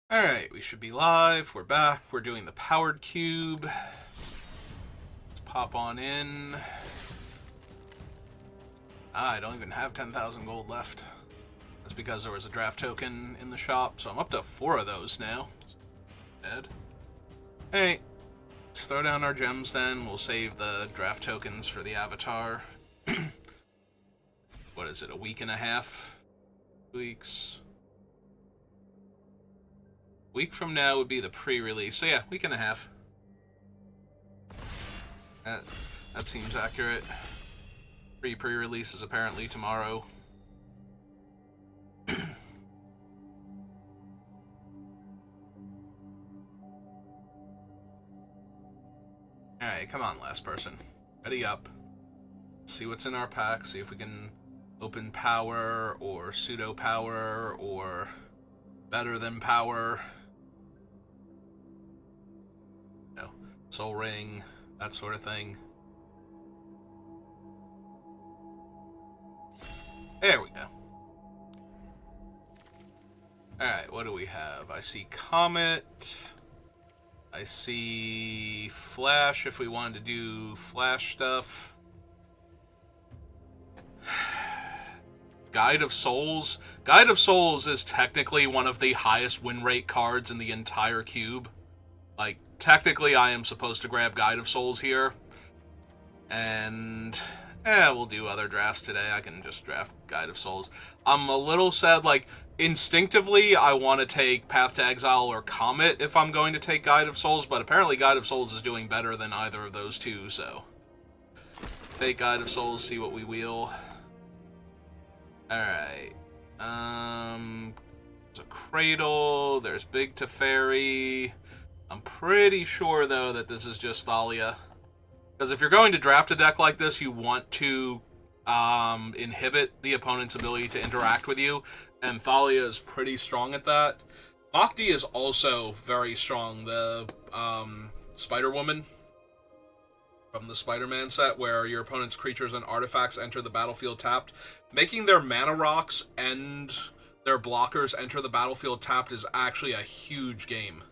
Alright, we should be live. We're back. We're doing the powered cube. Let's pop on in. I don't even have 10,000 gold left. That's because there was a draft token in the shop, so I'm up to 4 of those now. Dead. Hey, let's throw down our gems then. We'll save the draft tokens for the avatar. What is it, a week and a half? 2 weeks. Week from now would be the pre-release. So yeah, week and a half. That seems accurate. Pre-release is apparently tomorrow. Alright, come on, last person. Ready up. See what's in our pack, see if we can open power, or pseudo power, or better than power. No. Soul ring, that sort of thing. There we go. Alright, what do we have? I see Comet. I see Flash if we wanted to do Flash stuff. Guide of Souls. Guide of Souls is technically one of the highest win rate cards in the entire cube. Like, technically I am supposed to grab Guide of Souls here. And we'll do other drafts today. I can just draft Guide of Souls. I'm a little sad, like, instinctively I want to take Path to Exile or Comet if I'm going to take Guide of Souls, but apparently Guide of Souls is doing better than either of those two, so take Guide of Souls, see what we wheel. Alright. There's a Cradle, there's Big Teferi. I'm pretty sure, though, that this is just Thalia. Because if you're going to draft a deck like this, you want to inhibit the opponent's ability to interact with you, and Thalia is pretty strong at that. Nocti is also very strong, the Spider-Woman from the Spider-Man set, where your opponent's creatures and artifacts enter the battlefield tapped. Making their mana rocks and their blockers enter the battlefield tapped is actually a huge game.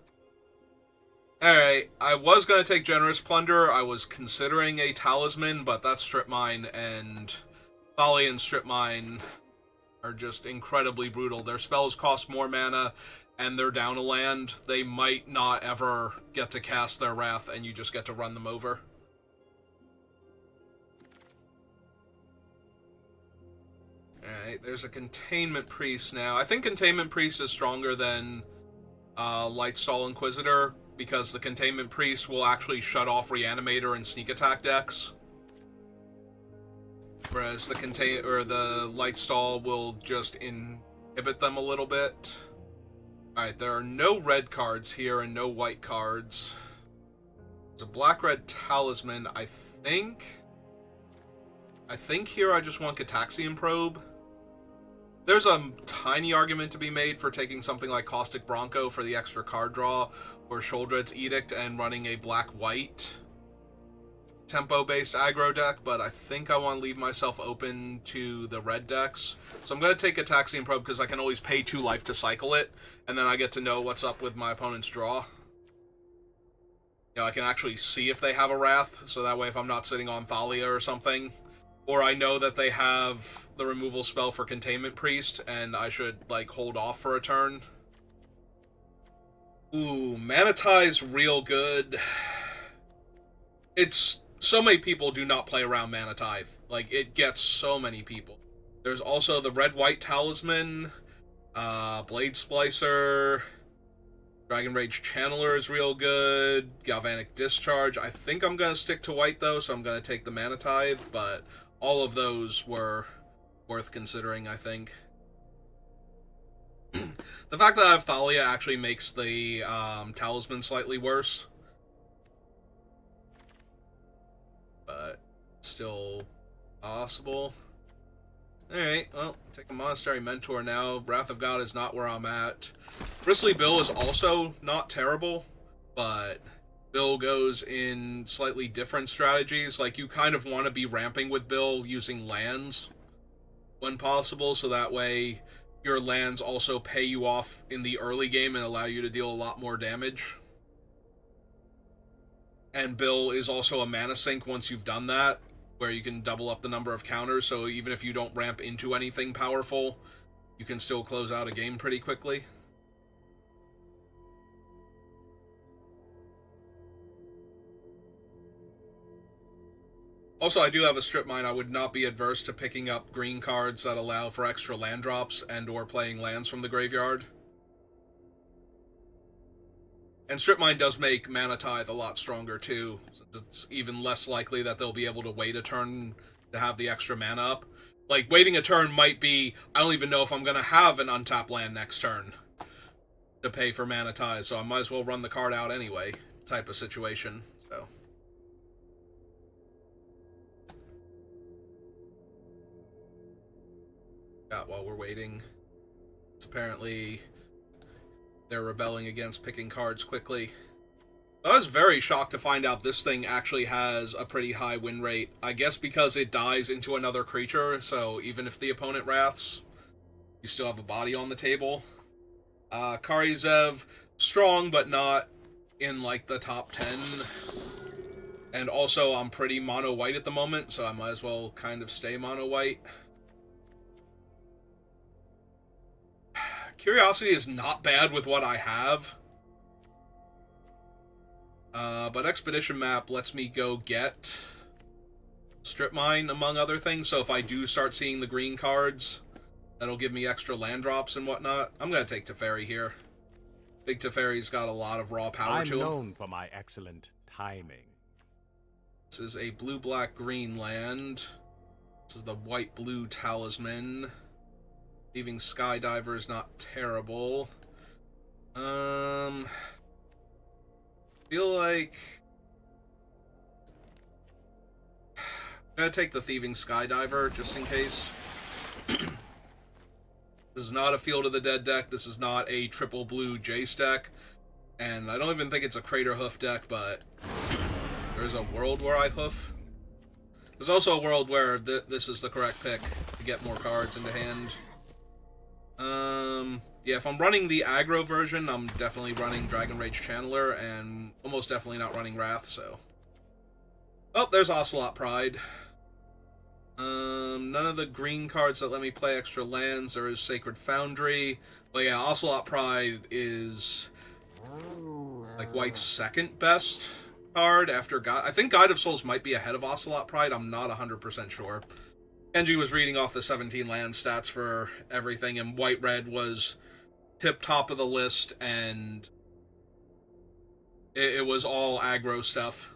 Alright, I was going to take Generous Plunder. I was considering a Talisman, but that's Strip Mine, and Thalia and Strip Mine are just incredibly brutal. Their spells cost more mana, and they're down a land. They might not ever get to cast their Wrath, and you just get to run them over. Alright, there's a Containment Priest now. I think Containment Priest is stronger than Lightstall Inquisitor, because the Containment Priest will actually shut off Reanimator and Sneak Attack decks. Whereas the Lightstall will just inhibit them a little bit. Alright, there are no red cards here and no white cards. There's a black-red Talisman, I think. I think here I just want Cataxian Probe. There's a tiny argument to be made for taking something like Caustic Bronco for the extra card draw, or Sheoldred's Edict and running a black-white tempo-based aggro deck, but I think I want to leave myself open to the red decks. So I'm going to take Cataxian Probe because I can always pay 2 life to cycle it, and then I get to know what's up with my opponent's draw. You know, I can actually see if they have a Wrath, so that way if I'm not sitting on Thalia or something, or I know that they have the removal spell for Containment Priest, and I should, like, hold off for a turn. Ooh, Mana Tie's real good. It's... so many people do not play around Mana Tithe. Like, it gets so many people. There's also the Red-White Talisman, Blade Splicer, Dragon Rage Channeler is real good, Galvanic Discharge. I think I'm going to stick to white, though, so I'm going to take the Mana Tithe, but all of those were worth considering, I think. The fact that I have Thalia actually makes the Talisman slightly worse. But still possible. Alright, well, take a Monastery Mentor now. Wrath of God is not where I'm at. Bristly Bill is also not terrible, but Bill goes in slightly different strategies. Like, you kind of want to be ramping with Bill using lands when possible, so that way your lands also pay you off in the early game and allow you to deal a lot more damage. And Bill is also a mana sink once you've done that, where you can double up the number of counters, so even if you don't ramp into anything powerful, you can still close out a game pretty quickly. Also, I do have a strip mine. I would not be adverse to picking up green cards that allow for extra land drops and or playing lands from the graveyard. And strip mine does make Mana Tithe a lot stronger too, since it's even less likely that they'll be able to wait a turn to have the extra mana up. Like, waiting a turn might be, I don't even know if I'm going to have an untapped land next turn to pay for Mana Tithe, so I might as well run the card out anyway, type of situation. So while we're waiting, it's apparently they're rebelling against picking cards quickly. I was very shocked to find out this thing actually has a pretty high win rate. I guess because it dies into another creature, so even if the opponent wraths, you still have a body on the table. Karizev, strong, but not in, like, the top 10. And also, I'm pretty mono-white at the moment, so I might as well kind of stay mono-white. Curiosity is not bad with what I have. But Expedition Map lets me go get Strip Mine, among other things, so if I do start seeing the green cards, that'll give me extra land drops and whatnot. I'm going to take Teferi here. Big Teferi's got a lot of raw power to him. I'm known for my excellent timing. This is a blue-black-green land. This is the white-blue Talisman. Leaving Skydiver is not terrible. Feel like I'm gonna take the Thieving Skydiver just in case. This is not a Field of the Dead deck. This is not a triple blue Jace deck, and I don't even think it's a Crater Hoof deck. But there's a world where I hoof. There's also a world where this is the correct pick to get more cards into hand. Yeah, if I'm running the aggro version, I'm definitely running Dragon Rage Channeler, and almost definitely not running Wrath, so. Oh, there's Ocelot Pride. None of the green cards that let me play extra lands. There is Sacred Foundry. But yeah, Ocelot Pride is, like, White's second best card after I think Guide of Souls might be ahead of Ocelot Pride. I'm not 100% sure. Kenji was reading off the 17 land stats for everything, and White-Red was tip-top of the list, and it was all aggro stuff.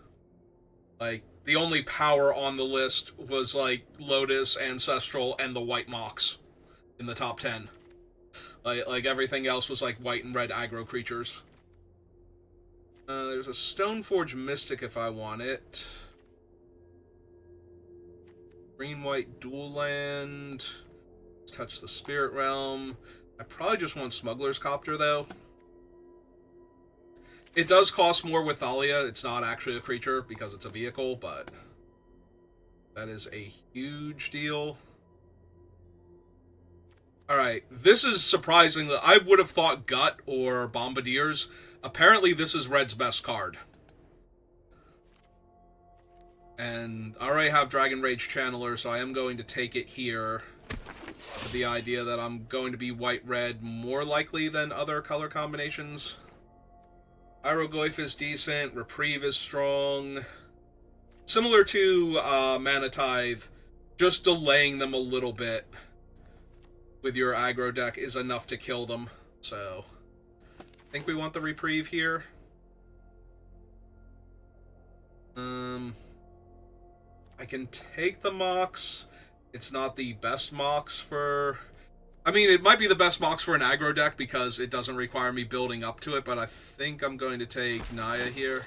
Like, the only power on the list was, like, Lotus, Ancestral, and the White Mox in the top 10. Like everything else was, like, white and red aggro creatures. There's a Stoneforge Mystic if I want it. Green-white dual land. Touch the Spirit Realm. I probably just want Smuggler's Copter, though. It does cost more with Thalia. It's not actually a creature because it's a vehicle, but that is a huge deal. Alright, this is surprising. I would have thought Gut or Bombardiers. Apparently this is Red's best card. And I already have Dragon Rage Channeler, so I am going to take it here. With the idea that I'm going to be white-red more likely than other color combinations. Hieroglyph is decent, Reprieve is strong. Similar to Mana Tithe, just delaying them a little bit with your aggro deck is enough to kill them. So, I think we want the Reprieve here. I can take the Mox. It's not the best Mox for... I mean, it might be the best Mox for an aggro deck because it doesn't require me building up to it, but I think I'm going to take Naya here.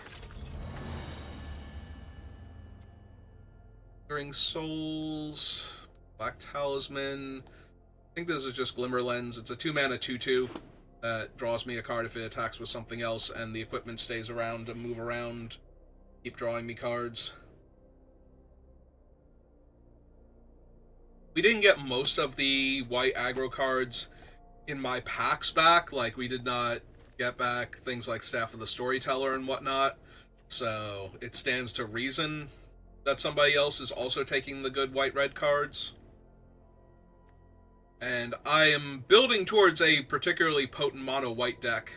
Glimmering Souls, Black Talisman. I think this is just Glimmer Lens. It's a 2-mana 2/2 that draws me a card if it attacks with something else, and the equipment stays around to move around, keep drawing me cards. We didn't get most of the white aggro cards in my packs back. Like, we did not get back things like Staff of the Storyteller and whatnot. So it stands to reason that somebody else is also taking the good white-red cards. And I am building towards a particularly potent mono-white deck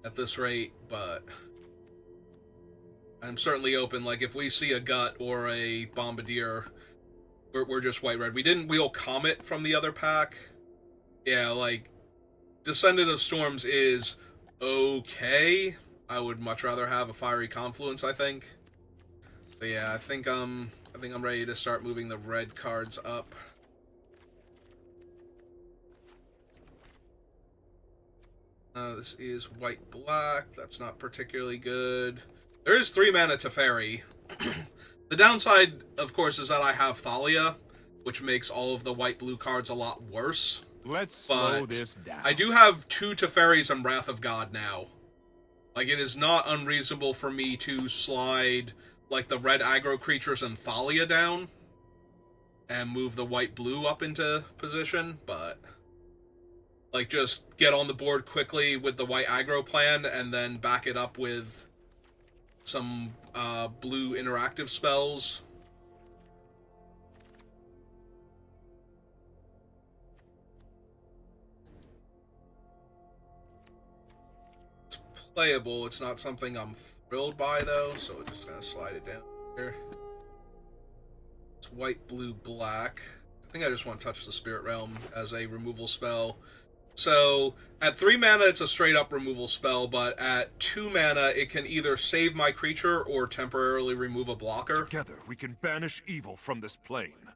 at this rate, but I'm certainly open. Like, if we see a Gut or a Bombardier, we're just white-red. We didn't wheel Comet from the other pack. Yeah, like, Descendant of Storms is okay. I would much rather have a Fiery Confluence, I think. But yeah, I think I'm ready to start moving the red cards up. This is white-black. That's not particularly good. There is 3 mana Teferi. The downside, of course, is that I have Thalia, which makes all of the white-blue cards a lot worse. Let's slow this down. I do have 2 Teferis and Wrath of God now. Like, it is not unreasonable for me to slide, like, the red aggro creatures and Thalia down and move the white-blue up into position, but, like, just get on the board quickly with the white aggro plan and then back it up with some blue interactive spells. It's playable. It's not something I'm thrilled by, though, so we're just going to slide it down here. It's white, blue, black. I think I just want to touch the Spirit Realm as a removal spell. So, at 3 mana, it's a straight-up removal spell, but at 2 mana, it can either save my creature or temporarily remove a blocker. Together, we can banish evil from this plane.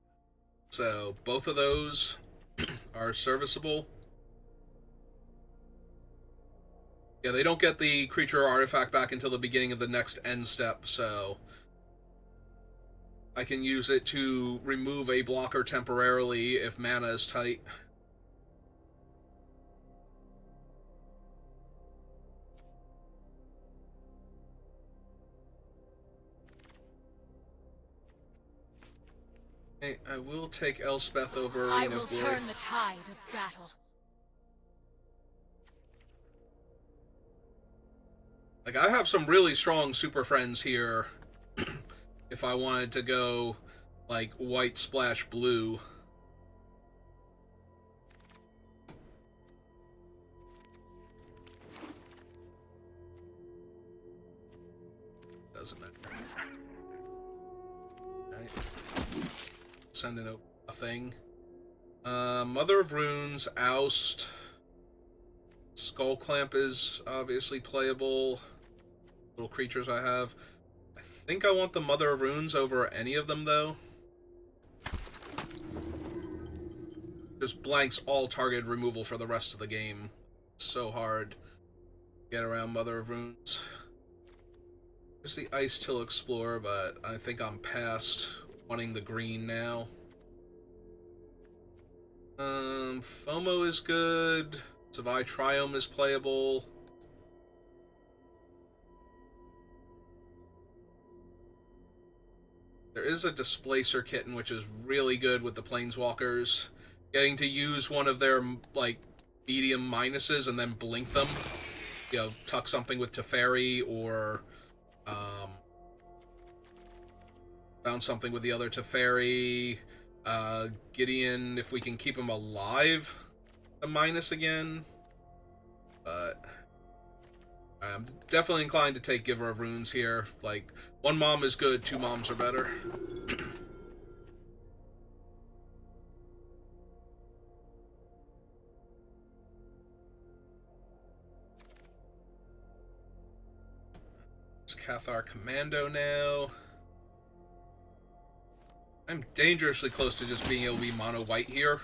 So, both of those are serviceable. Yeah, they don't get the creature or artifact back until the beginning of the next end step, so I can use it to remove a blocker temporarily if mana is tight. Okay, I will take Elspeth over Arena I will of Void. turn the tide of battle. Like, I have some really strong super friends here if I wanted to go, like, white splash blue. Doesn't matter. Right. Sending over a thing. Mother of Runes, Oust. Skull Clamp is obviously playable. Little creatures I have. I think I want the Mother of Runes over any of them, though. Just blanks all targeted removal for the rest of the game. It's so hard to get around Mother of Runes. There's the Ice Till Explorer, but I think I'm past wanting the green now. FOMO is good. Savai Triome is playable. There is a Displacer Kitten, which is really good with the Planeswalkers. Getting to use one of their, like, medium minuses and then blink them. You know, tuck something with Teferi or bounce something with the other Teferi. Gideon, if we can keep him alive, a minus again. But I'm definitely inclined to take Giver of Runes here. Like, 1 mom is good, 2 moms are better. It's Cathar Commando now. I'm dangerously close to just being able to be mono white here.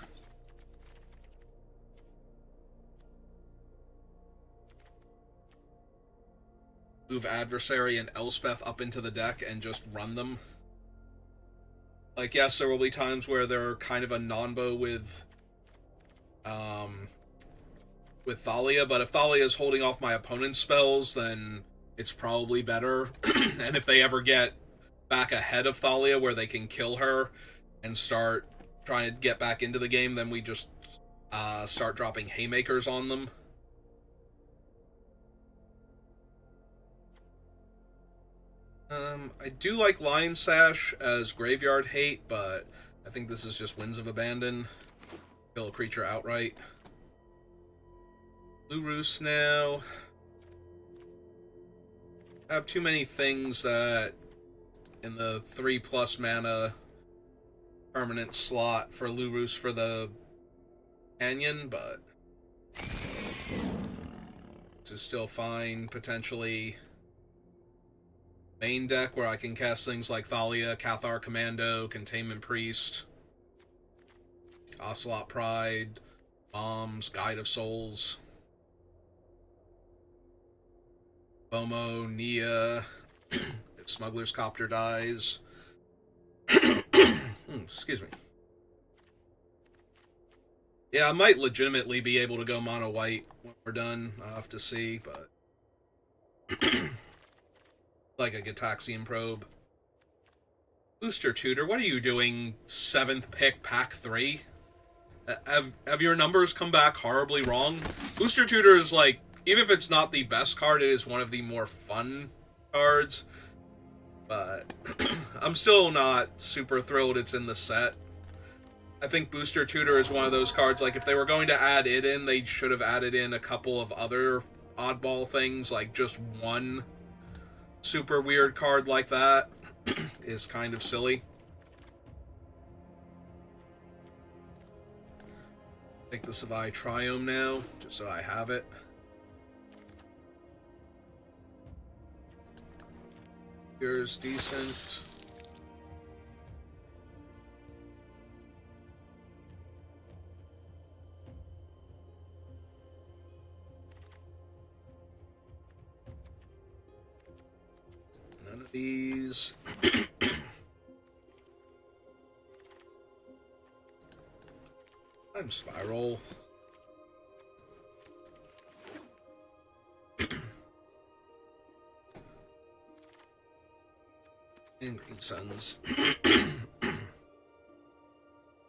Move Adversary and Elspeth up into the deck and just run them. Like, yes, there will be times where they're kind of a non-bow with Thalia, but if Thalia is holding off my opponent's spells, then it's probably better. And if they ever get back ahead of Thalia where they can kill her and start trying to get back into the game, then we just start dropping haymakers on them. I do like Lion Sash as graveyard hate, but I think this is just Winds of Abandon. Kill a creature outright. Blue Roost now. I have too many things that in the 3+ mana permanent slot for Blue Roost for the Canyon, but this is still fine. Potentially main deck where I can cast things like Thalia, Cathar Commando, Containment Priest, Ocelot Pride, Bombs, Guide of Souls, Bomo, Nia, if Smuggler's Copter dies. Excuse me. Yeah, I might legitimately be able to go mono white when we're done. I'll have to see, but like a Gitaxian Probe. Booster Tutor, what are you doing? 7th pick, pack 3? Have your numbers come back horribly wrong? Booster Tutor is like, even if it's not the best card, it is one of the more fun cards. But I'm still not super thrilled it's in the set. I think Booster Tutor is one of those cards, like, if they were going to add it in, they should have added in a couple of other oddball things, like just one super weird card like that is kind of silly. Take the Savai Triome now, just so I have it. Here's decent. None of these. Time Spiral. And Green Suns.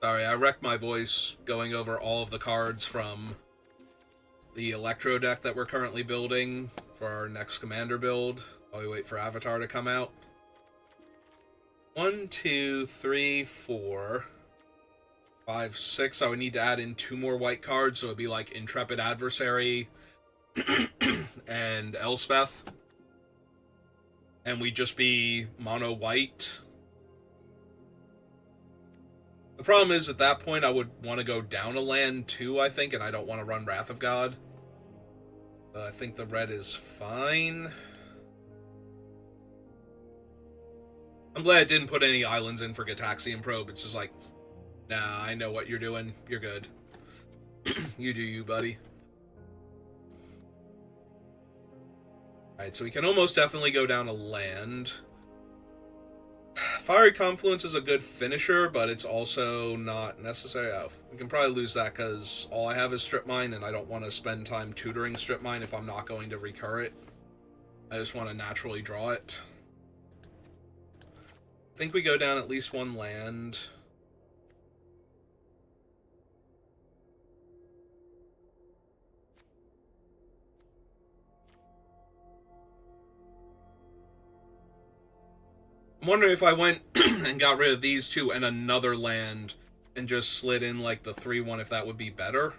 Sorry, I wrecked my voice going over all of the cards from the Electro deck that we're currently building for our next Commander build while we wait for Avatar to come out. 1, 2, 3, 4, 5, 6. I would need to add in 2 more white cards, so it'd be like Intrepid Adversary and Elspeth. And we'd just be mono white. The problem is, at that point, I would want to go down a land too, I think, and I don't want to run Wrath of God. I think the red is fine. I'm glad it didn't put any islands in for Gitaxian Probe. It's just like, nah, I know what you're doing. You're good. You do you, buddy. Alright, so we can almost definitely go down a land. Fiery Confluence is a good finisher, but it's also not necessary. Oh, we can probably lose that because all I have is Strip Mine, and I don't want to spend time tutoring Strip Mine if I'm not going to recur it. I just want to naturally draw it. I think we go down at least one land. I'm wondering if I went and got rid of these two and another land and just slid in like the 3-1, if that would be better.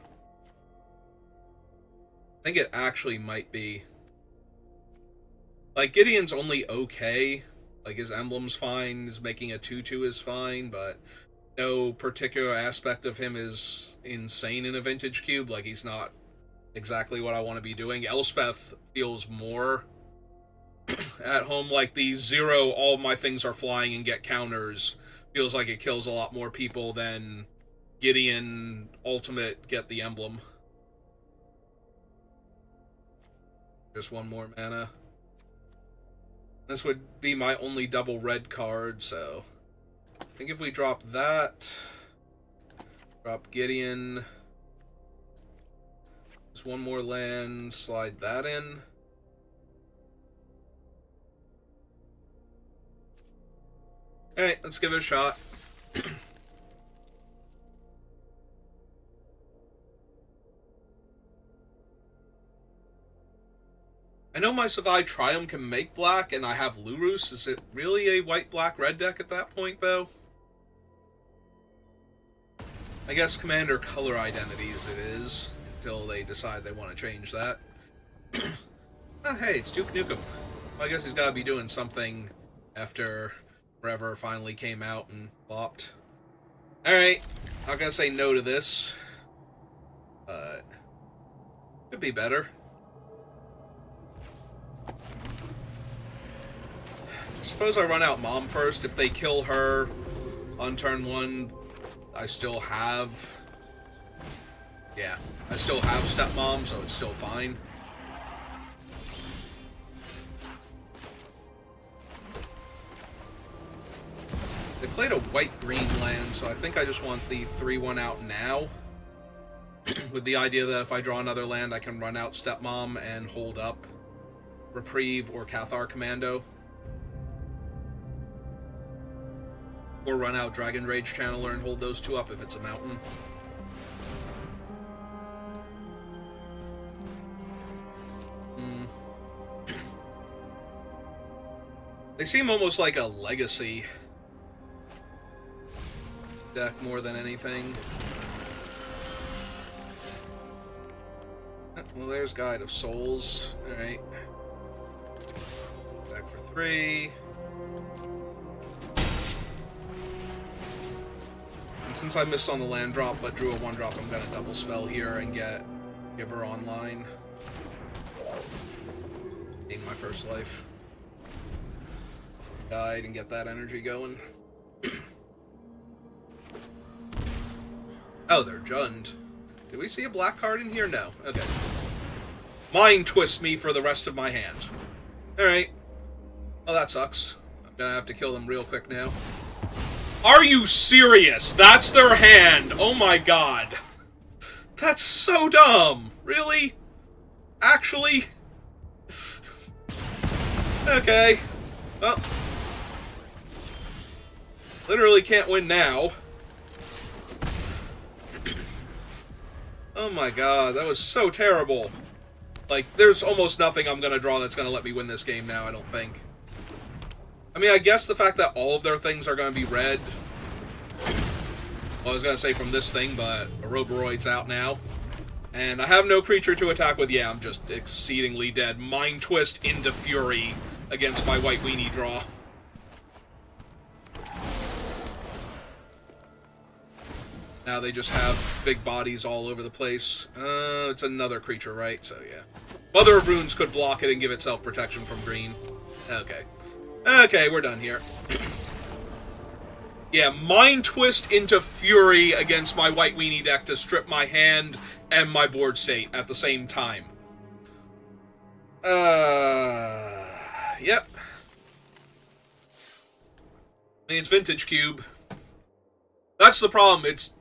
I think it actually might be. Like, Gideon's only okay. Like, his emblem's fine, his making a 2-2 is fine, but no particular aspect of him is insane in a Vintage Cube. Like, he's not exactly what I want to be doing. Elspeth feels more at home, like the 0, all my things are flying and get counters, feels like it kills a lot more people than Gideon Ultimate get the emblem. Just one more mana. This would be my only double red card, so I think if we drop that, drop Gideon, just one more land, slide that in. Alright, let's give it a shot. I know my Savai Triumph can make black, and I have Lurus. Is it really a white-black-red deck at that point, though? I guess Commander Color Identities it is, until they decide they want to change that. Oh, hey, it's Duke Nukem. Well, I guess he's got to be doing something after Forever finally came out and flopped. Alright, not gonna say no to this, but could be better. Suppose I run out Mom first. If they kill her on turn 1, I still have... Yeah, I still have Stepmom, so it's still fine. They played a white-green land, so I think I just want the 3-1 out now. With the idea that if I draw another land, I can run out Stepmom and hold up Reprieve or Cathar Commando. Or run out Dragon Rage Channeler and hold those 2 up if it's a mountain. They seem almost like a legacy deck more than anything. Well, there's Guide of Souls. Alright. Back for 3. And since I missed on the land drop but drew a 1-drop, I'm gonna double spell here and give her online. Gain my first life. Guide and get that energy going. Oh, they're Jund. Did we see a black card in here? No. Okay. Mind twist me for the rest of my hand. Alright. Oh, that sucks. I'm gonna have to kill them real quick now. Are you serious? That's their hand! Oh my god. That's so dumb. Really? Actually? Okay. Well. Literally can't win now. Oh my god, that was so terrible. Like, there's almost nothing I'm gonna draw that's gonna let me win this game now, I don't think. I mean, I guess the fact that all of their things are gonna be red... Well, I was gonna say from this thing, but Oroboroid's out now. And I have no creature to attack with. Yeah, I'm just exceedingly dead. Mind Twist into Fury against my white weenie draw. Now they just have big bodies all over the place. It's another creature, right? So, yeah. Mother of Runes could block it and give itself protection from green. Okay. Okay, we're done here. Yeah, Mind Twist into Fury against my white weenie deck to strip my hand and my board state at the same time. Yep. I mean, it's Vintage Cube. That's the problem. It's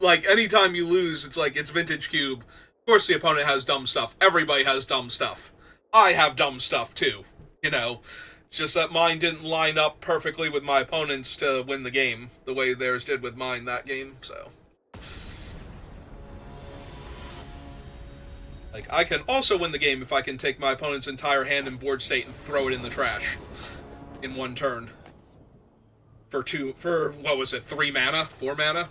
like, anytime you lose, it's like, it's Vintage Cube. Of course the opponent has dumb stuff. Everybody has dumb stuff. I have dumb stuff, too. You know? It's just that mine didn't line up perfectly with my opponent's to win the game, the way theirs did with mine that game, so. Like, I can also win the game if I can take my opponent's entire hand and board state and throw it in the trash. In one turn. For what was it, 3 mana? 4 mana?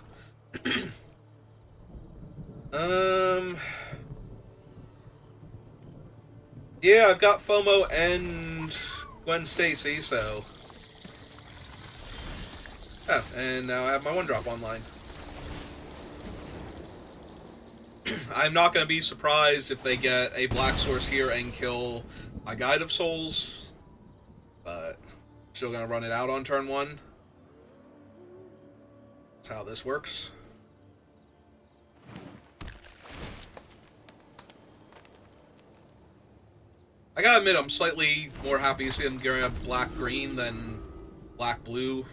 Yeah, I've got FOMO and Gwen Stacy, so... Oh, and now I have my 1-drop online. I'm not going to be surprised if they get a black source here and kill my Guide of Souls, but still going to run it out on turn 1. That's how this works. I gotta admit, I'm slightly more happy to see them getting a black-green than black-blue,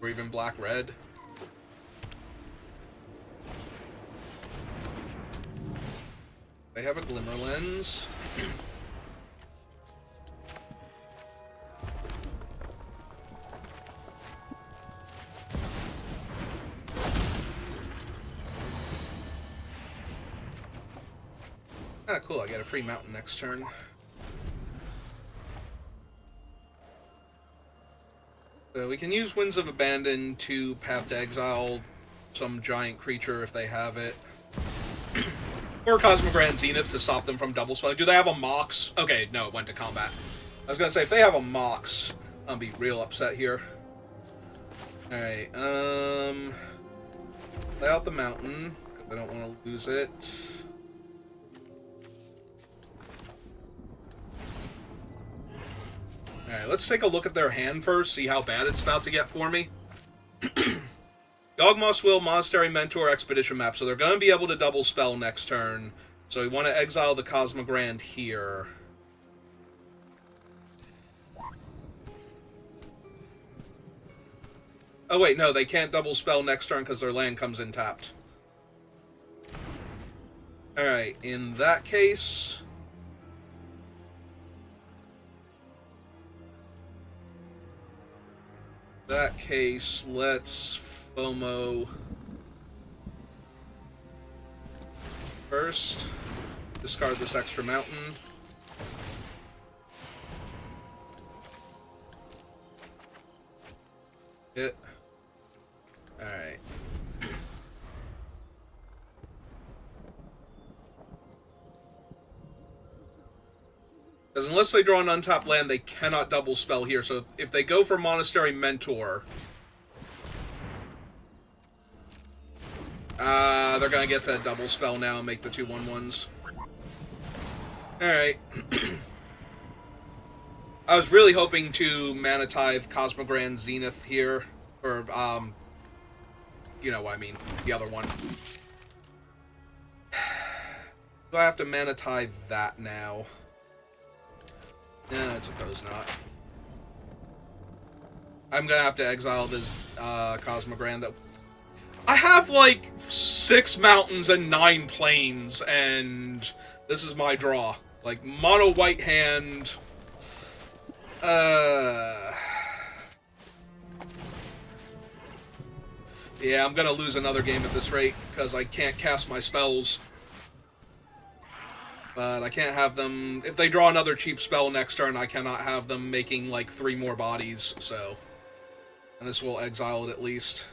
or even black-red. They have a Glimmer Lens. Ah, cool. Cool, I get a free mountain next turn. So we can use Winds of Abandon to Path to Exile some giant creature if they have it. Or Cosmogrand Zenith to stop them from double spelling. Do they have a Mox? Okay, no, it went to combat. I was gonna say, if they have a Mox, I'll be real upset here. Alright, lay out the mountain, because I don't want to lose it. Alright, let's take a look at their hand first, see how bad it's about to get for me. Yawgmoth's Will, Monastery Mentor, Expedition Map, so they're going to be able to double spell next turn. So we want to exile the Cosmogrand here. Oh wait, no, they can't double spell next turn because their land comes in tapped. Alright, in that case... let's FOMO first. Discard this extra mountain. Hit. Alright. Because unless they draw an untapped land, they cannot double spell here. So if they go for Monastery Mentor, they're going to get to double spell now and make the 2/1/1s. Alright. I was really hoping to Mana Tithe Cosmogrand Zenith here. Or, you know what I mean. The other one. Do I have to Mana Tithe that now? No, I suppose not. I'm gonna have to exile this Cosmogrand. That I have like 6 mountains and 9 plains, and this is my draw. Like mono white hand. Yeah, I'm gonna lose another game at this rate because I can't cast my spells. But I can't have them... If they draw another cheap spell next turn, I cannot have them making, like, 3 more bodies, so... And this will exile it at least.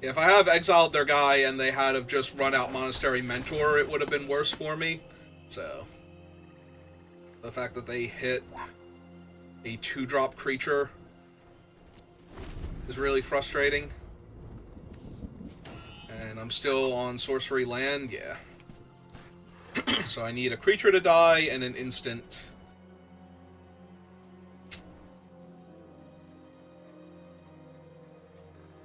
Yeah, if I have exiled their guy and they had have just run out Monastery Mentor, it would have been worse for me. So... The fact that they hit a 2-drop creature is really frustrating. And I'm still on sorcery land, yeah. So I need a creature to die and an instant.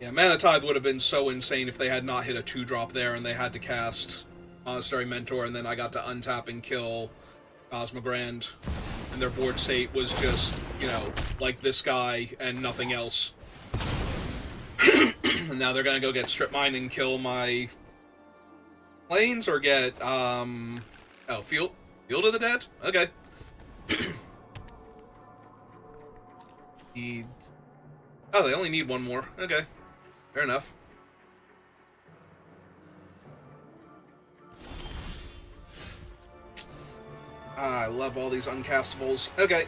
Yeah, Mana Tithe would have been so insane if they had not hit a 2-drop there and they had to cast Monastery Mentor and then I got to untap and kill Cosmogrand. And their board state was just, you know, like this guy and nothing else. And now they're gonna go get Strip Mine and kill my planes, or get, oh, Field of the Dead? Okay. Oh, they only need 1 more. Okay. Fair enough. I love all these uncastables. Okay.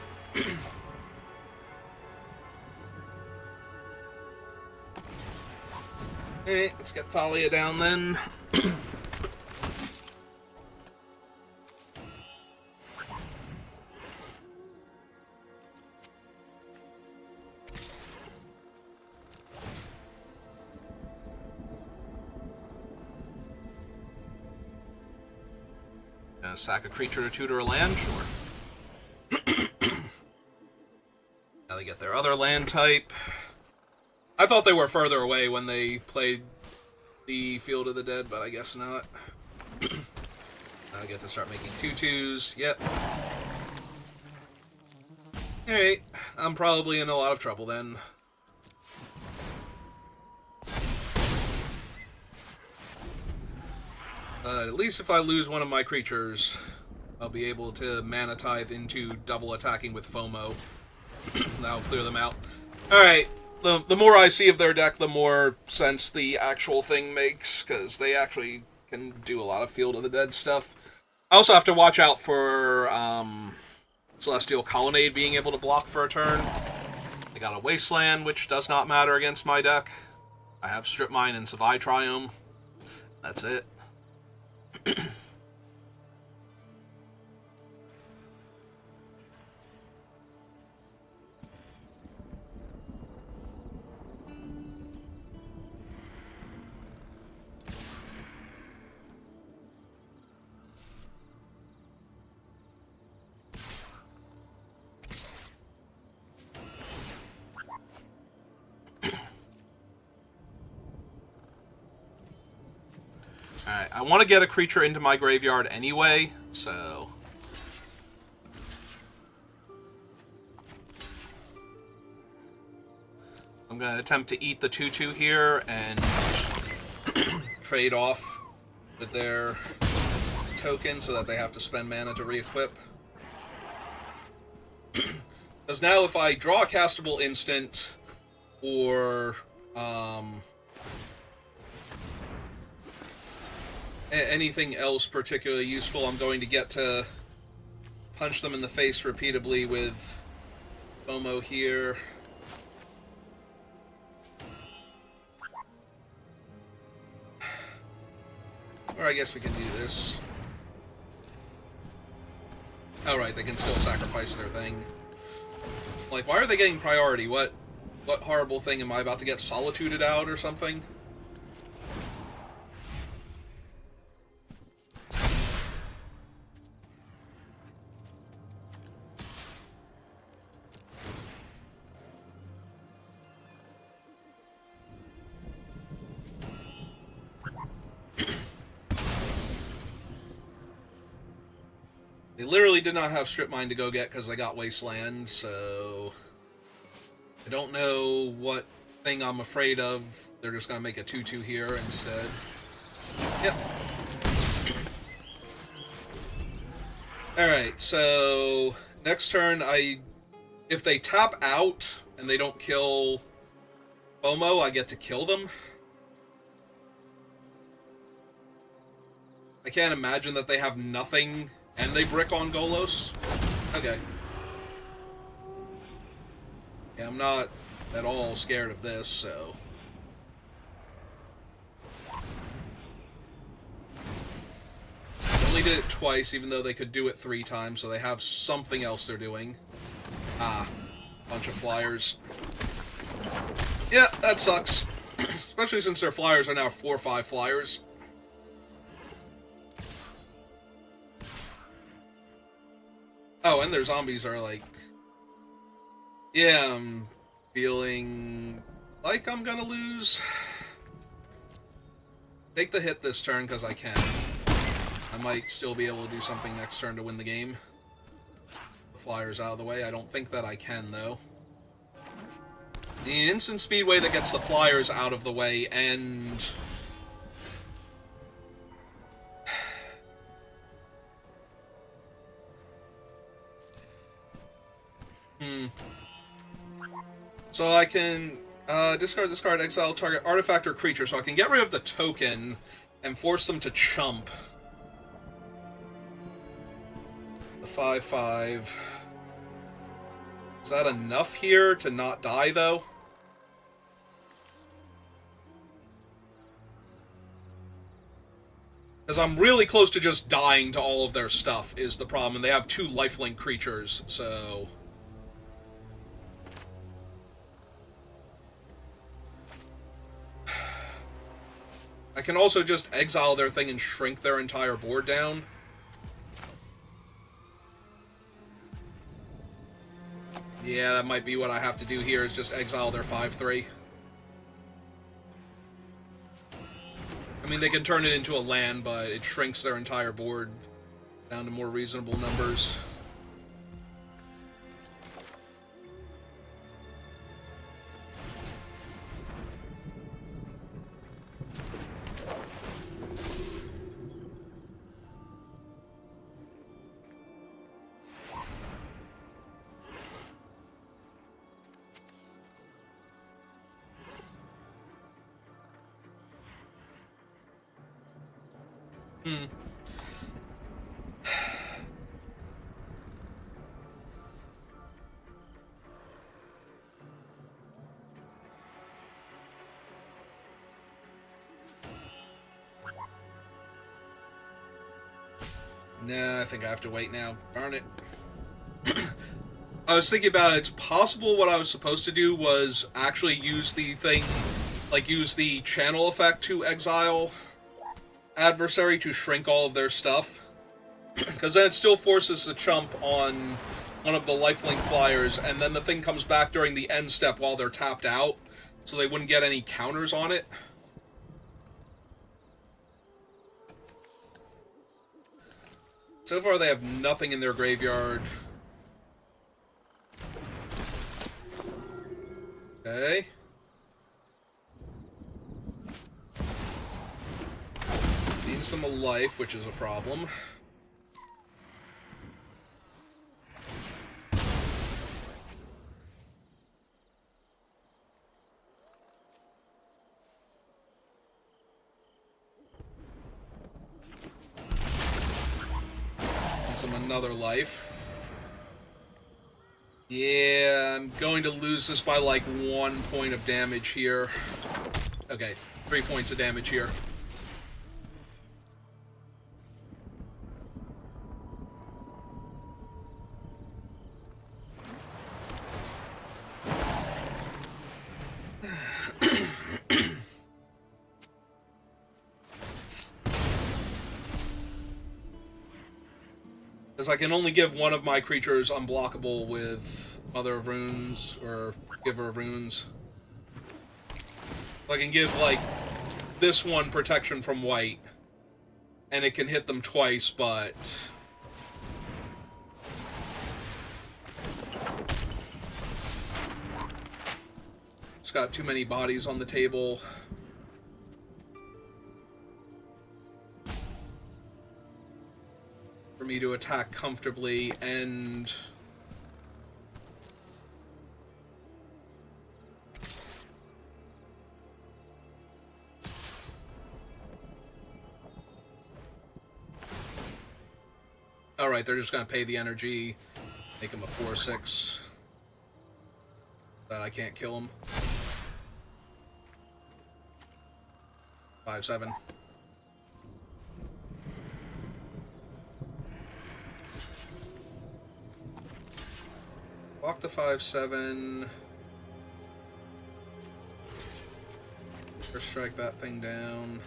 Alright, let's get Thalia down then. Gonna sack a creature to tutor a land? Sure. Now they get their other land type. I thought they were further away when they played the Field of the Dead, but I guess not. I get to start making 2/2s. Yep. Alright. I'm probably in a lot of trouble then. At least if I lose one of my creatures, I'll be able to Mana Tithe into double attacking with FOMO. That'll clear them out. Alright. the more I see of their deck, the more sense the actual thing makes, because they actually can do a lot of Field of the Dead stuff. I also have to watch out for Celestial Colonnade being able to block for a turn. I got a Wasteland, which does not matter against my deck. I have Strip Mine and Savai Triome. That's it. Alright, I want to get a creature into my graveyard anyway, so... I'm going to attempt to eat the 2/2 here and trade off with their token so that they have to spend mana to re-equip. Because now if I draw a castable instant or... anything else particularly useful, I'm going to get to punch them in the face repeatedly with FOMO here. Or I guess we can do this. Oh right, they can still sacrifice their thing. Like, why are they getting priority? What horrible thing am I about to get solituded out or something? They literally did not have Strip Mine to go get because they got Wasteland, so... I don't know what thing I'm afraid of. They're just going to make a 2/2 here instead. Yep. Alright, so... next turn, if they tap out and they don't kill FOMO, I get to kill them. I can't imagine that they have nothing... and they brick on Golos? Okay. Yeah, I'm not at all scared of this, so... They only did it twice, even though they could do it 3 times, so they have something else they're doing. Ah, bunch of flyers. Yeah, that sucks. Especially since their flyers are now 4/5 flyers. Oh, and their zombies are like... yeah, I'm feeling like I'm gonna lose. Take the hit this turn, because I can. I might still be able to do something next turn to win the game. The flyer's out of the way. I don't think that I can, though. The instant speedway that gets the flyers out of the way, and... So I can discard this card, exile target artifact or creature, so I can get rid of the token and force them to chump. The 5/5. Is that enough here to not die, though? Because I'm really close to just dying to all of their stuff, is the problem, and they have 2 lifelink creatures, so... I can also just exile their thing and shrink their entire board down. Yeah, that might be what I have to do here, is just exile their 5/3. I mean, they can turn it into a land, but it shrinks their entire board down to more reasonable numbers. Nah, I think I have to wait now. Darn it. I was thinking about it. It's possible what I was supposed to do was actually use the thing, like use the channel effect to exile adversary to shrink all of their stuff. Because then it still forces the chump on one of the lifelink flyers, and then the thing comes back during the end step while they're tapped out, so they wouldn't get any counters on it. So far they have nothing in their graveyard. Okay. Needs them a life, which is a problem. Needs them another life. Yeah, I'm going to lose this by like 1 point of damage here. Okay, 3 points of damage here. Because I can only give one of my creatures unblockable with Mother of Runes, or Giver of Runes. So I can give, like, this one protection from white, and it can hit them twice, but... It's got too many bodies on the table. For me to attack comfortably, and... Alright, they're just gonna pay the energy, make him a 4/6. That I can't kill him. 5/7. Block the 5/7. First strike that thing down.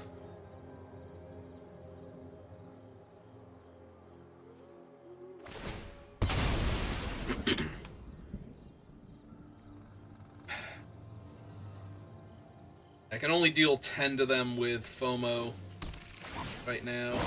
I can only deal 10 to them with FOMO right now.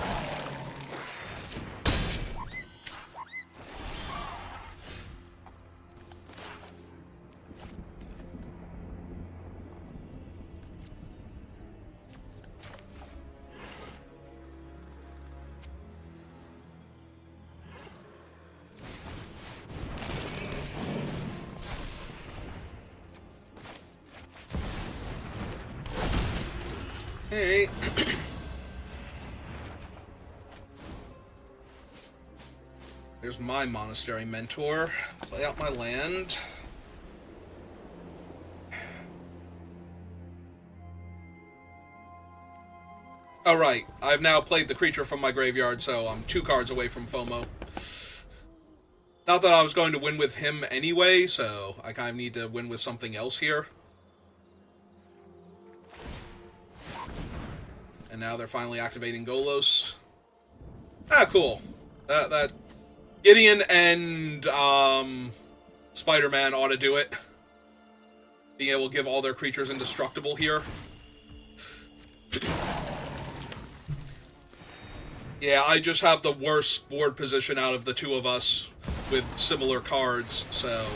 Hey. There's my Monastery Mentor. Play out my land. Oh, right. I've now played the creature from my graveyard, so I'm 2 cards away from FOMO. Not that I was going to win with him anyway, so I kind of need to win with something else here. And now they're finally activating Golos. Ah, cool. That Gideon and Spider-Man ought to do it. Being able to give all their creatures indestructible here. Yeah, I just have the worst board position out of the two of us with similar cards, so...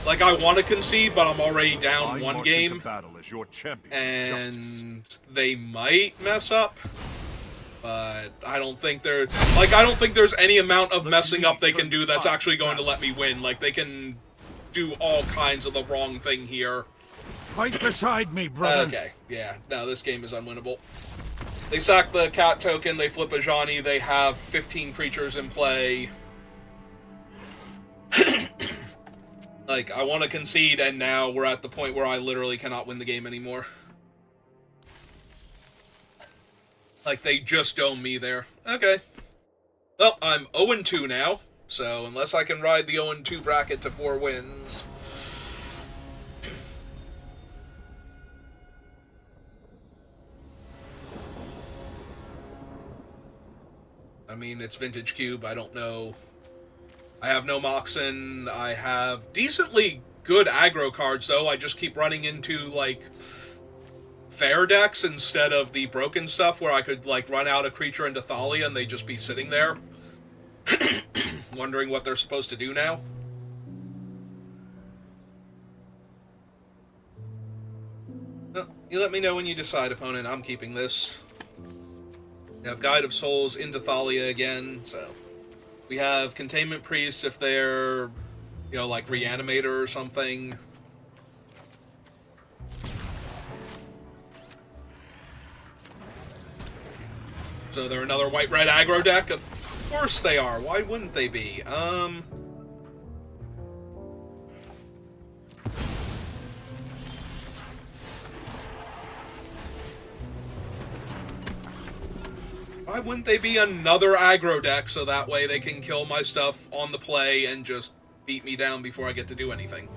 Like, I want to concede, but I'm already down 1 game. As your champion, and they might mess up. But I don't think they're... Like, I don't think there's any amount of messing up they can do that's actually going to let me win. Like, they can do all kinds of the wrong thing here. Fight beside me, brother. Okay, yeah. No, this game is unwinnable. They sack the cat token, they flip a Johnny, they have 15 creatures in play. Like, I want to concede, and now we're at the point where I literally cannot win the game anymore. Like, they just dome me there. Okay. Well, I'm 0-2 now, so unless I can ride the 0-2 bracket to 4 wins... I mean, it's Vintage Cube, I don't know... I have no Moxen, I have decently good aggro cards, though. I just keep running into, like, fair decks instead of the broken stuff where I could, like, run out a creature into Thalia and they just be sitting there. Wondering what they're supposed to do now. Well, you let me know when you decide, opponent. I'm keeping this. We have Guide of Souls into Thalia again, so... We have Containment Priest if they're, you know, like Reanimator or something. So they're another white-red aggro deck? Of course they are. Why wouldn't they be? Why wouldn't they be another aggro deck so that way they can kill my stuff on the play and just beat me down before I get to do anything?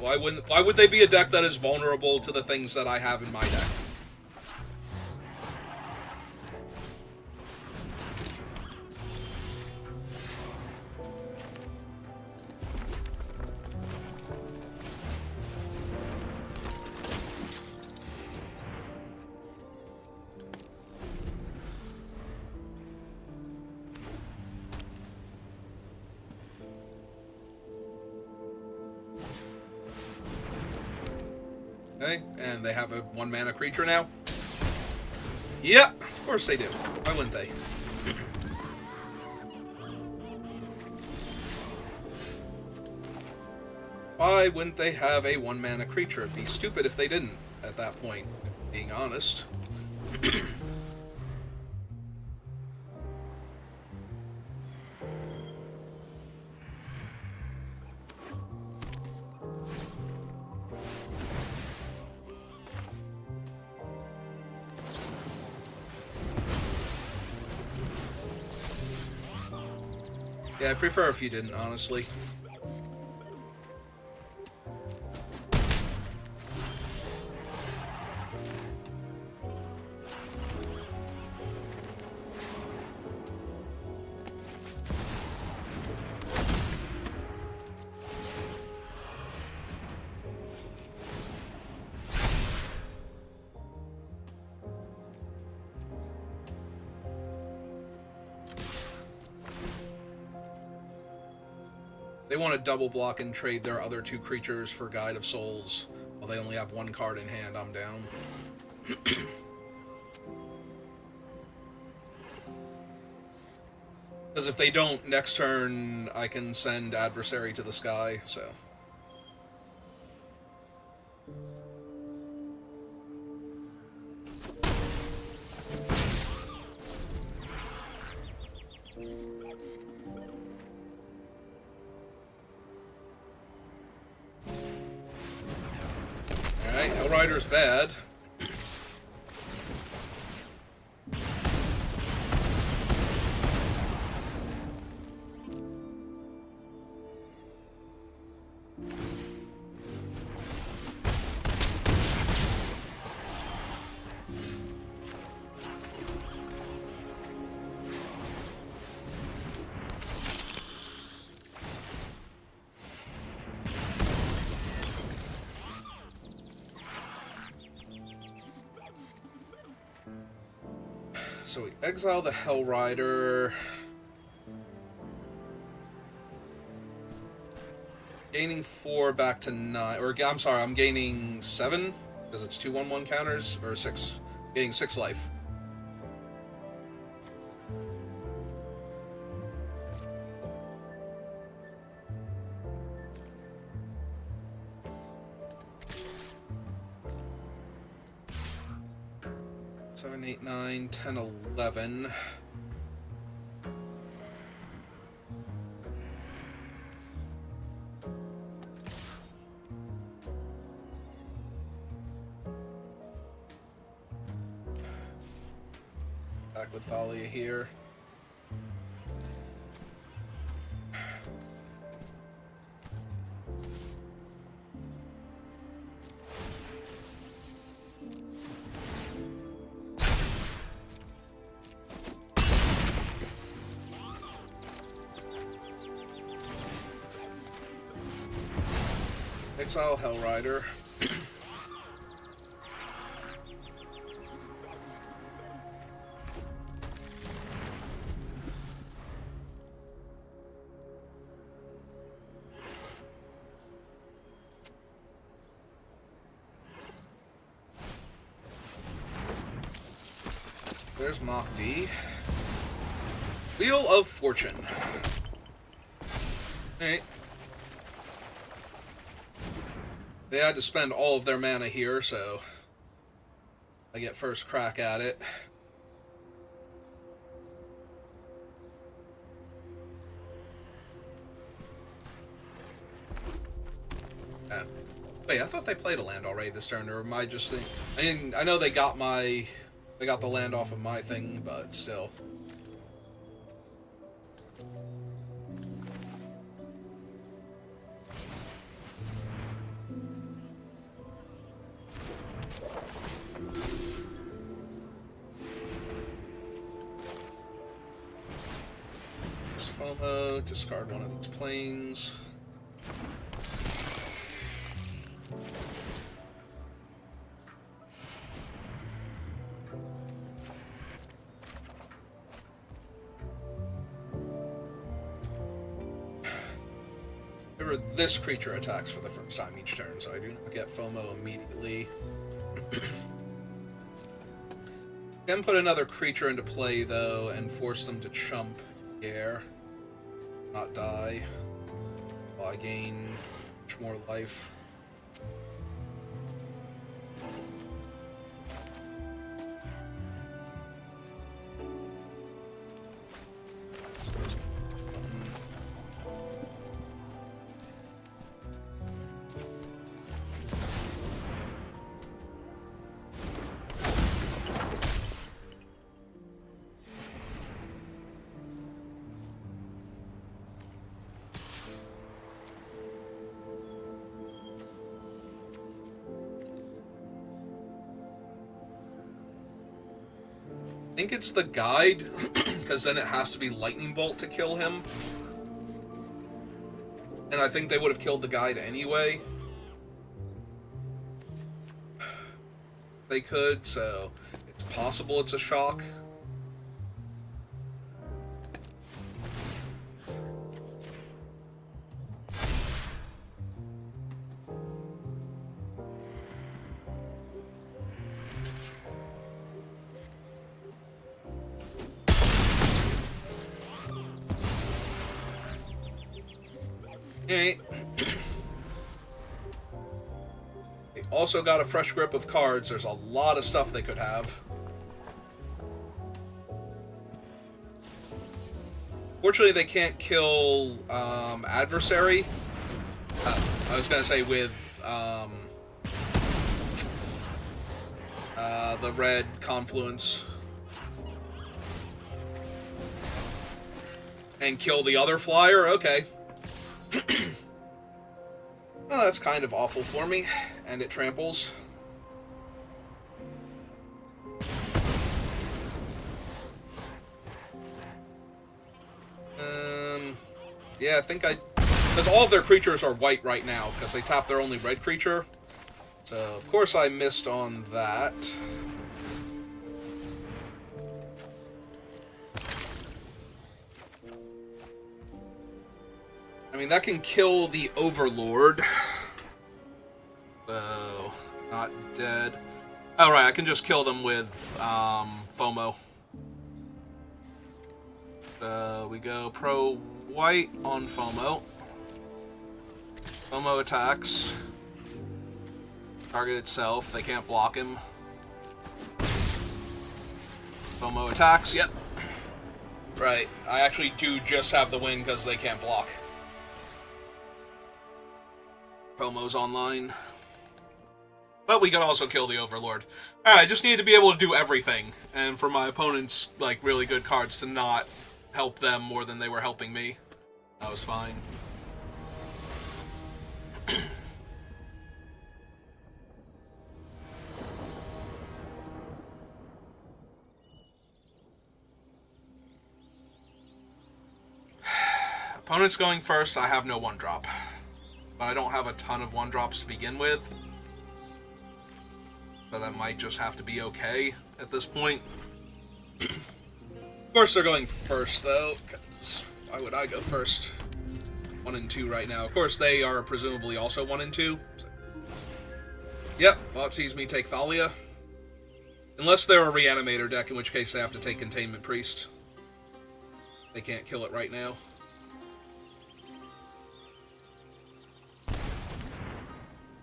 Why would they be a deck that is vulnerable to the things that I have in my deck? Okay, and they have a 1-mana creature now? Yep, of course they do. Why wouldn't they? Why wouldn't they have a 1-mana creature? It'd be stupid if they didn't, at that point, being honest. Yeah, I prefer if you didn't, honestly. They want to double block and trade their other 2 creatures for Guide of Souls. While they only have 1 card in hand, I'm down. Because if they don't, next turn I can send Adversary to the sky, so... Alright, Hellrider's bad. So we exile the Hellrider. Gaining 4 back to 9. Or, I'm sorry, I'm gaining 7. Because it's 2 1/1 counters. Or 6. Gaining 6 life. 7, 8, 9, 10, 11. Back with Thalia here. Exile Hellrider. There's Mach D. Wheel of Fortune. Alright. They had to spend all of their mana here, so I get first crack at it. Wait, I thought they played a land already this turn, or am I just thinking? I know they got the land off of my thing, but still. FOMO, discard one of these planes. Remember, this creature attacks for the first time each turn, so I do not get FOMO immediately. Can put another creature into play, though, and force them to chump air. Not die. While I gain much more life. I think it's the guide, because then it has to be Lightning Bolt to kill him. And I think they would have killed the guide anyway. They could, so it's possible it's a shock. Okay. They also got a fresh grip of cards. There's a lot of stuff they could have. Fortunately, they can't kill Adversary. I was going to say with the red Confluence. And kill the other flyer? Okay. Oh, that's kind of awful for me. And it tramples. Yeah, I think because all of their creatures are white right now, because they tapped their only red creature. So, of course I missed on that. I mean, that can kill the Overlord. So, not dead. Oh, right, I can just kill them with FOMO. So, we go pro-white on FOMO. FOMO attacks. Target itself. They can't block him. Pomo attacks, yep. Right, I actually do just have the win because they can't block. Pomo's online. But we can also kill the Overlord. Alright, I just need to be able to do everything. And for my opponent's, like, really good cards to not help them more than they were helping me. That was fine. Opponent's going first. I have no 1-drop. But I don't have a ton of 1-drops to begin with. So that might just have to be okay at this point. Of course they're going first, though. 'Cause why would I go first? 1 and 2 right now. Of course they are presumably also 1 and 2. So. Yep, Thoughtseize me take Thalia. Unless they're a Reanimator deck, in which case they have to take Containment Priest. They can't kill it right now.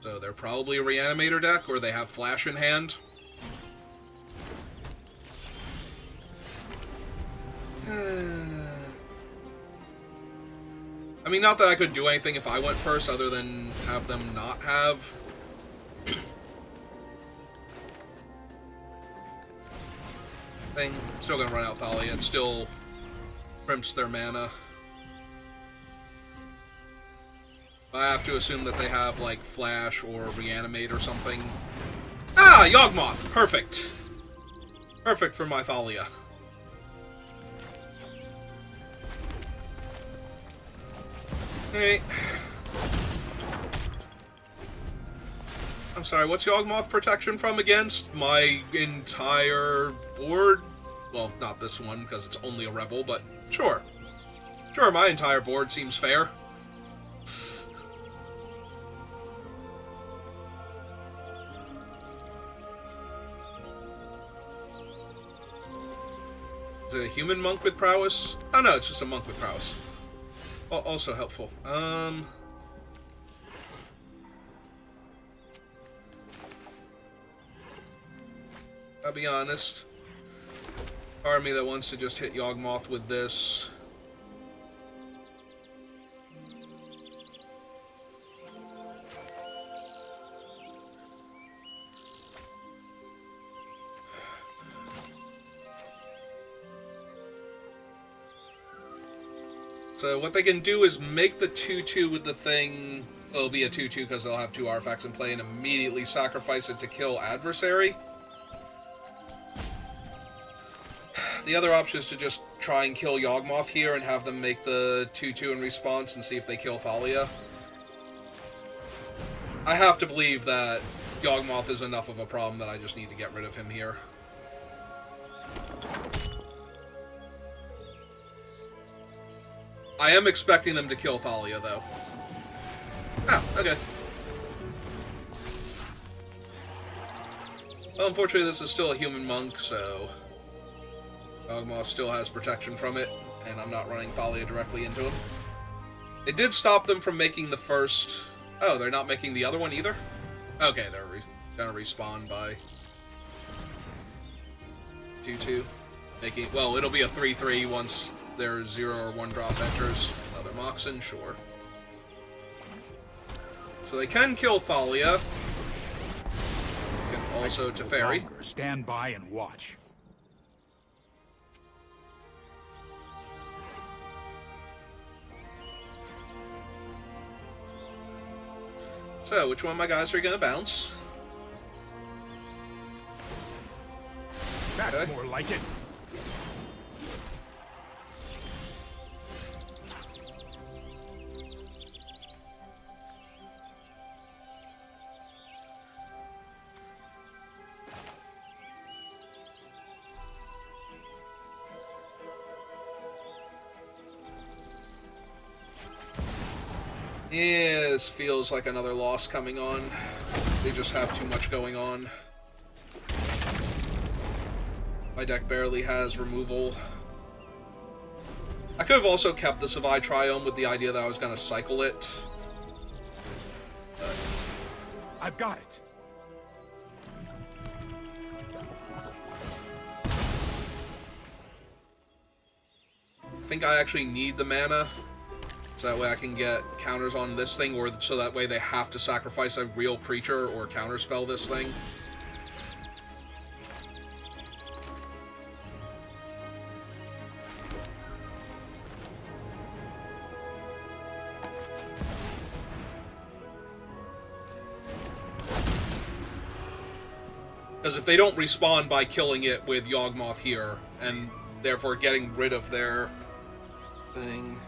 So they're probably a Reanimator deck, or they have Flash in hand. I mean, not that I could do anything if I went first, other than have them not have. Thing. Still gonna run out Thalia. It still crimps their mana. I have to assume that they have, like, Flash or Reanimate or something. Ah! Yawgmoth! Perfect. Perfect for my Thalia. Alright. I'm sorry, what's Yawgmoth protection from against? My entire board? Well, not this one, because it's only a rebel, but sure. Sure, my entire board seems fair. Is it a human monk with prowess? Oh no, it's just a monk with prowess. Also helpful. I'll be honest. Part of me that wants to just hit Yawgmoth with this. So what they can do is make the 2/2 with the thing. It'll be a 2/2 because they'll have 2 artifacts in play, and immediately sacrifice it to kill adversary. The other option is to just try and kill Yawgmoth here and have them make the 2/2 in response and see if they kill Thalia. I have to believe that Yawgmoth is enough of a problem that I just need to get rid of him here. I am expecting them to kill Thalia, though. Oh, okay. Well, unfortunately, this is still a human monk, so Yawgmoth still has protection from it, and I'm not running Thalia directly into him. It did stop them from making the first... Oh, they're not making the other one either? Okay, they're gonna respawn by 2/2. Making... Well, it'll be a 3/3 once their 0 or 1 drop enters. Another Moxen, sure. So they can kill Thalia. Can also Teferi. Stand by and watch. So, which one of my guys are gonna bounce? That's Okay. more like it. Yeah, this feels like another loss coming on. They just have too much going on. My deck barely has removal. I could have also kept the Savai Triome with the idea that I was going to cycle it. I've got it. think I actually need the mana, so that way I can get counters on this thing, or so that way they have to sacrifice a real creature or counterspell this thing. Because if they don't respawn by killing it with Yawgmoth here, and therefore getting rid of their thing...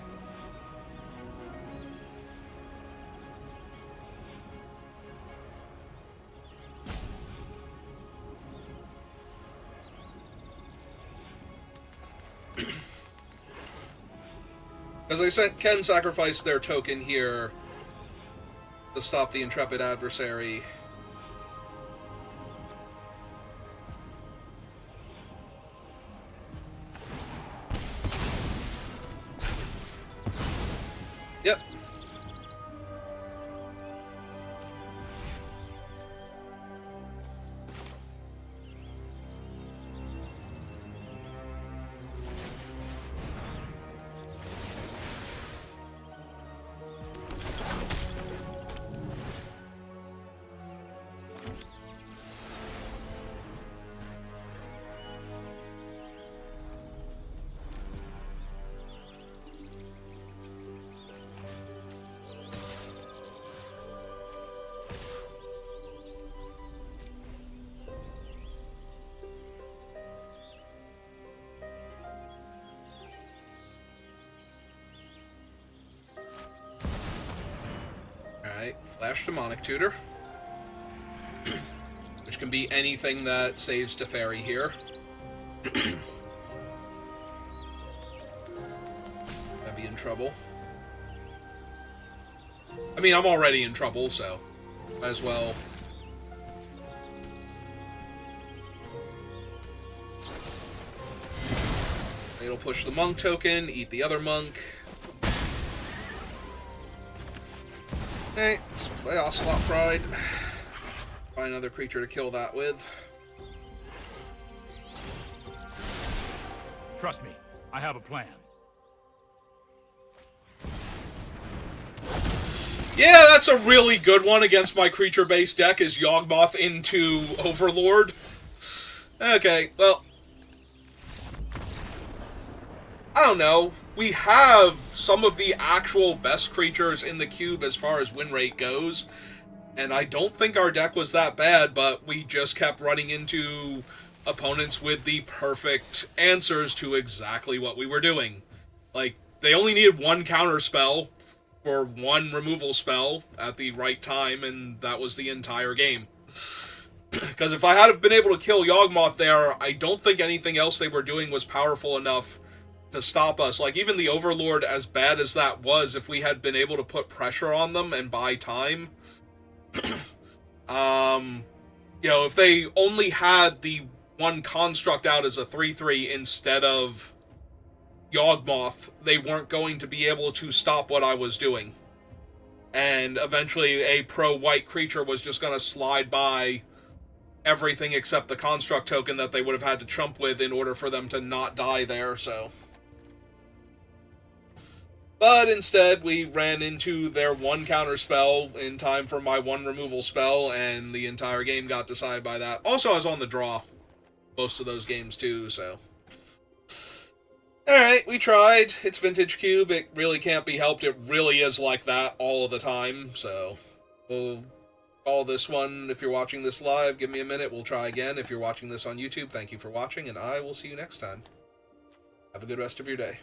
Because they can sacrifice their token here to stop the Intrepid Adversary. Yep. Alright, Flash Demonic Tutor. Which can be anything that saves Teferi here. I'd be in trouble. I mean, I'm already in trouble, so might as well. It'll push the monk token, eat the other monk. Hey, let's play Ocelot Pride. Find another creature to kill that with. Trust me, I have a plan. Yeah, that's a really good one against my creature-based deck, is Yawgmoth into Overlord. Okay, well... I don't know. We have some of the actual best creatures in the cube as far as win rate goes, and I don't think our deck was that bad, but we just kept running into opponents with the perfect answers to exactly what we were doing. Like, they only needed one counter spell for one removal spell at the right time, and that was the entire game. Because if I had been able to kill Yawgmoth there, I don't think anything else they were doing was powerful enough to stop us. Like, even the Overlord, as bad as that was, if we had been able to put pressure on them and buy time, you know, if they only had the one construct out as a 3/3 instead of Yawgmoth, they weren't going to be able to stop what I was doing. And eventually a pro-white creature was just going to slide by everything except the construct token that they would have had to chump with in order for them to not die there, so... But instead, we ran into their one counter spell in time for my one removal spell, and the entire game got decided by that. Also, I was on the draw most of those games, too, so... Alright, we tried. It's Vintage Cube. It really can't be helped. It really is like that all of the time, so... We'll call this one. If you're watching this live, give me a minute. We'll try again. If you're watching this on YouTube, thank you for watching, and I will see you next time. Have a good rest of your day.